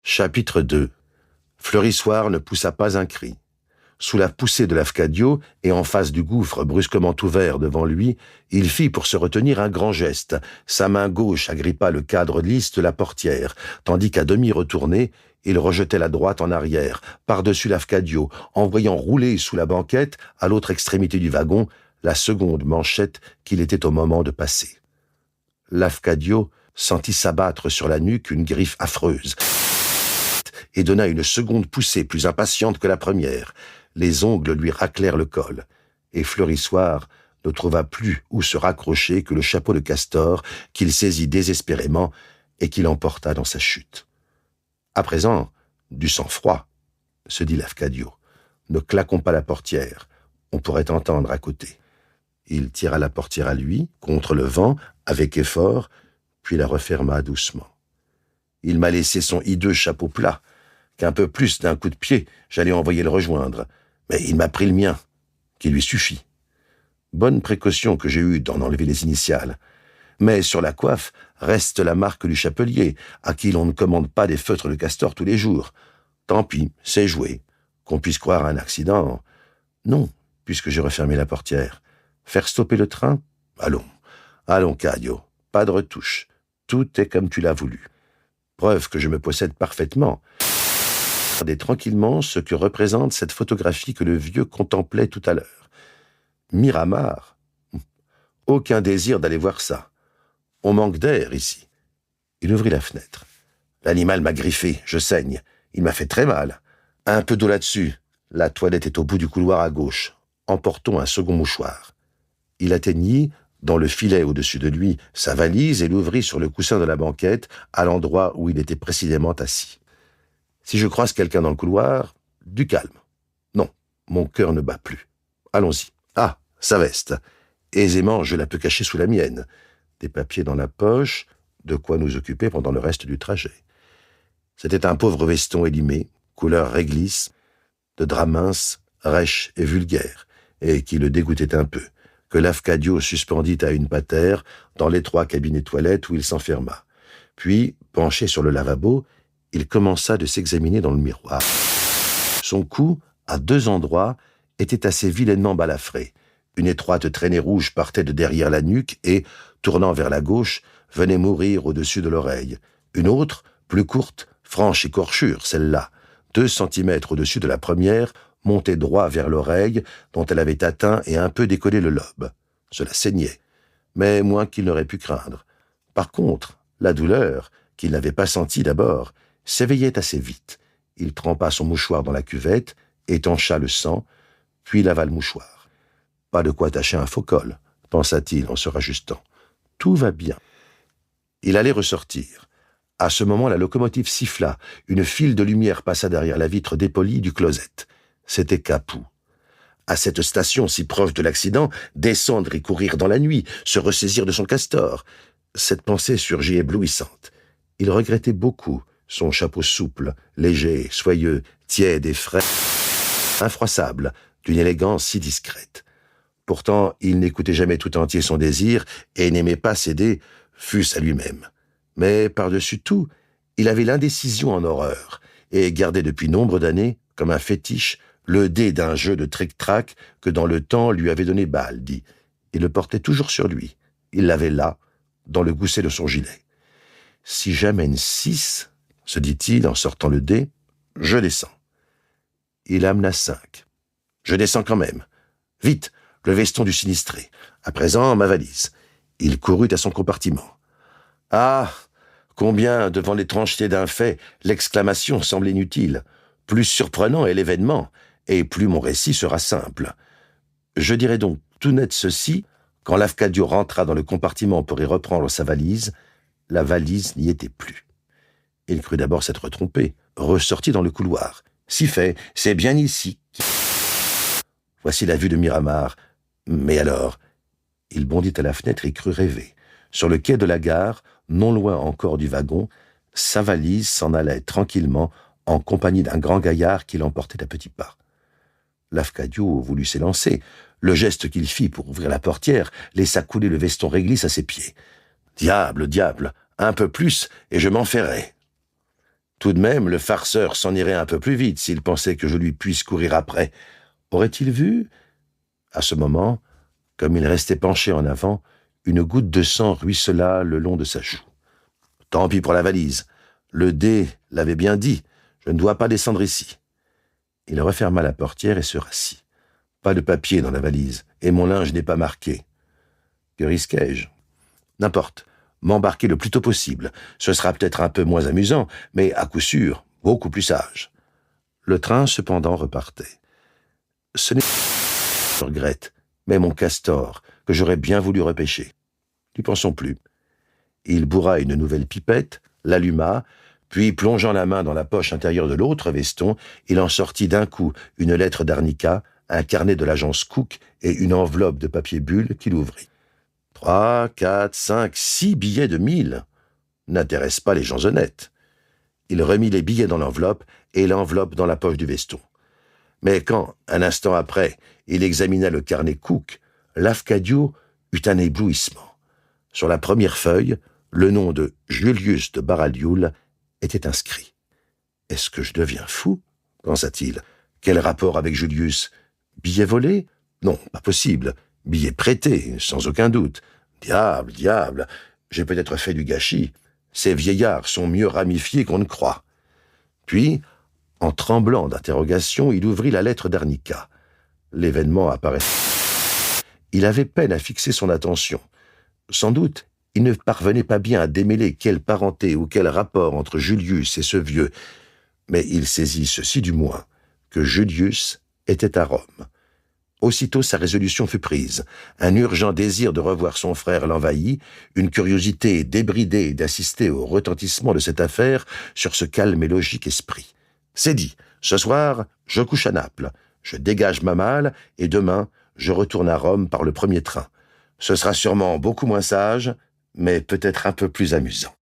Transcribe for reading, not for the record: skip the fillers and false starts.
Chapitre 2. Fleurissoir ne poussa pas un cri. Sous la poussée de Lafcadio, et en face du gouffre brusquement ouvert devant lui, il fit pour se retenir un grand geste. Sa main gauche agrippa le cadre lisse de la portière, tandis qu'à demi retourné, il rejetait la droite en arrière, par-dessus Lafcadio, en voyant rouler sous la banquette, à l'autre extrémité du wagon, la seconde manchette qu'il était au moment de passer. Lafcadio sentit s'abattre sur la nuque une griffe affreuse et donna une seconde poussée plus impatiente que la première. Les ongles lui raclèrent le col, et Fleurissoir ne trouva plus où se raccrocher que le chapeau de castor qu'il saisit désespérément et qu'il emporta dans sa chute. À présent, du sang-froid, se dit Lafcadio. Ne claquons pas la portière, on pourrait entendre à côté. Il tira la portière à lui, contre le vent, avec effort, puis la referma doucement. Il m'a laissé son hideux chapeau plat, qu'un peu plus d'un coup de pied, j'allais envoyer le rejoindre. Mais il m'a pris le mien, qui lui suffit. Bonne précaution que j'ai eue d'en enlever les initiales. Mais sur la coiffe reste la marque du chapelier, à qui l'on ne commande pas des feutres de castor tous les jours. Tant pis, c'est joué. Qu'on puisse croire à un accident. Non, puisque j'ai refermé la portière. Faire stopper le train? Allons, Cadio, pas de retouche. Tout est comme tu l'as voulu. Preuve que je me possède parfaitement. Regardez tranquillement ce que représente cette photographie que le vieux contemplait tout à l'heure. Miramar. Aucun désir d'aller voir ça. On manque d'air ici. Il ouvrit la fenêtre. L'animal m'a griffé, je saigne. Il m'a fait très mal. Un peu d'eau là-dessus. La toilette est au bout du couloir à gauche. Emportons un second mouchoir. Il atteignit, dans le filet au-dessus de lui, sa valise et l'ouvrit sur le coussin de la banquette, à l'endroit où il était précisément assis. Si je croise quelqu'un dans le couloir, du calme. Non, mon cœur ne bat plus. Allons-y. Ah, sa veste. Aisément, je la peux cacher sous la mienne. Des papiers dans la poche, de quoi nous occuper pendant le reste du trajet. C'était un pauvre veston élimé, couleur réglisse, de drap mince, rêche et vulgaire, et qui le dégoûtait un peu, que Lafcadio suspendit à une patère dans l'étroit cabinet toilette où il s'enferma. Puis, penché sur le lavabo, il commença de s'examiner dans le miroir. Son cou, à 2 endroits, était assez vilainement balafré. Une étroite traînée rouge partait de derrière la nuque et, tournant vers la gauche, venait mourir au-dessus de l'oreille. Une autre, plus courte, franche écorchure, celle-là, 2 centimètres au-dessus de la première, montait droit vers l'oreille, dont elle avait atteint et un peu décollé le lobe. Cela saignait, mais moins qu'il n'aurait pu craindre. Par contre, la douleur, qu'il n'avait pas sentie d'abord, s'éveillait assez vite. Il trempa son mouchoir dans la cuvette, étancha le sang, puis lava le mouchoir. Pas de quoi attacher un faux col, pensa-t-il en se rajustant. Tout va bien. Il allait ressortir. À ce moment, la locomotive siffla. Une file de lumière passa derrière la vitre dépolie du closet. C'était Capou. À cette station si proche de l'accident, descendre et courir dans la nuit, se ressaisir de son castor. Cette pensée surgit éblouissante. Il regrettait beaucoup son chapeau souple, léger, soyeux, tiède et frais, infroissable, d'une élégance si discrète. Pourtant, il n'écoutait jamais tout entier son désir et n'aimait pas céder, fût-ce à lui-même. Mais par-dessus tout, il avait l'indécision en horreur et gardait depuis nombre d'années, comme un fétiche, le dé d'un jeu de tric-trac que dans le temps lui avait donné Baldi. Il le portait toujours sur lui. Il l'avait là, dans le gousset de son gilet. Si j'amène 6, se dit-il en sortant le dé, je descends. Il amena 5. Je descends quand même. Vite, le veston du sinistré. À présent, ma valise. Il courut à son compartiment. Ah, combien, devant l'étrangeté d'un fait, l'exclamation semble inutile. Plus surprenant est l'événement, et plus mon récit sera simple. Je dirai donc tout net ceci, quand Lafcadio rentra dans le compartiment pour y reprendre sa valise, la valise n'y était plus. Il crut d'abord s'être trompé, ressortit dans le couloir. Si fait, c'est bien ici. Voici la vue de Miramar. Mais alors, il bondit à la fenêtre et crut rêver. Sur le quai de la gare, non loin encore du wagon, sa valise s'en allait tranquillement en compagnie d'un grand gaillard qui l'emportait à petits pas. Lafcadio voulut s'élancer. Le geste qu'il fit pour ouvrir la portière laissa couler le veston réglisse à ses pieds. « Diable, diable, un peu plus, et je m'enferrai !» Tout de même, le farceur s'en irait un peu plus vite s'il pensait que je lui puisse courir après. Aurait-il vu? À ce moment, comme il restait penché en avant, une goutte de sang ruissela le long de sa joue. Tant pis pour la valise. Le dé l'avait bien dit. Je ne dois pas descendre ici. Il referma la portière et se rassit. Pas de papier dans la valise, et mon linge n'est pas marqué. Que risquais-je? N'importe. M'embarquer le plus tôt possible. Ce sera peut-être un peu moins amusant, mais à coup sûr, beaucoup plus sage. Le train, cependant, repartait. Ce n'est pas, je regrette, mais mon castor, que j'aurais bien voulu repêcher. N'y pensons plus. Il bourra une nouvelle pipette, l'alluma, puis, plongeant la main dans la poche intérieure de l'autre veston, il en sortit d'un coup une lettre d'arnica, un carnet de l'agence Cook et une enveloppe de papier bulle qu'il ouvrit. 3, 4, 5, 6 billets de 1000 n'intéressent pas les gens honnêtes. Il remit les billets dans l'enveloppe et l'enveloppe dans la poche du veston. Mais quand, un instant après, il examina le carnet Cook, Lafcadio eut un éblouissement. Sur la première feuille, le nom de Julius de Baralioul était inscrit. « Est-ce que je deviens fou ?» pensa-t-il. « Quel rapport avec Julius? Billet volé? Non, pas possible. Billet prêté, sans aucun doute. Diable, diable, j'ai peut-être fait du gâchis. Ces vieillards sont mieux ramifiés qu'on ne croit. » Puis, en tremblant d'interrogation, il ouvrit la lettre d'arnica. L'événement apparaissait. Il avait peine à fixer son attention. Sans doute, il ne parvenait pas bien à démêler quelle parenté ou quel rapport entre Julius et ce vieux, mais il saisit ceci du moins, que Julius était à Rome. Aussitôt sa résolution fut prise. Un urgent désir de revoir son frère l'envahit, une curiosité débridée d'assister au retentissement de cette affaire sur ce calme et logique esprit. C'est dit, ce soir, je couche à Naples, je dégage ma malle et demain, je retourne à Rome par le premier train. Ce sera sûrement beaucoup moins sage, mais peut-être un peu plus amusant.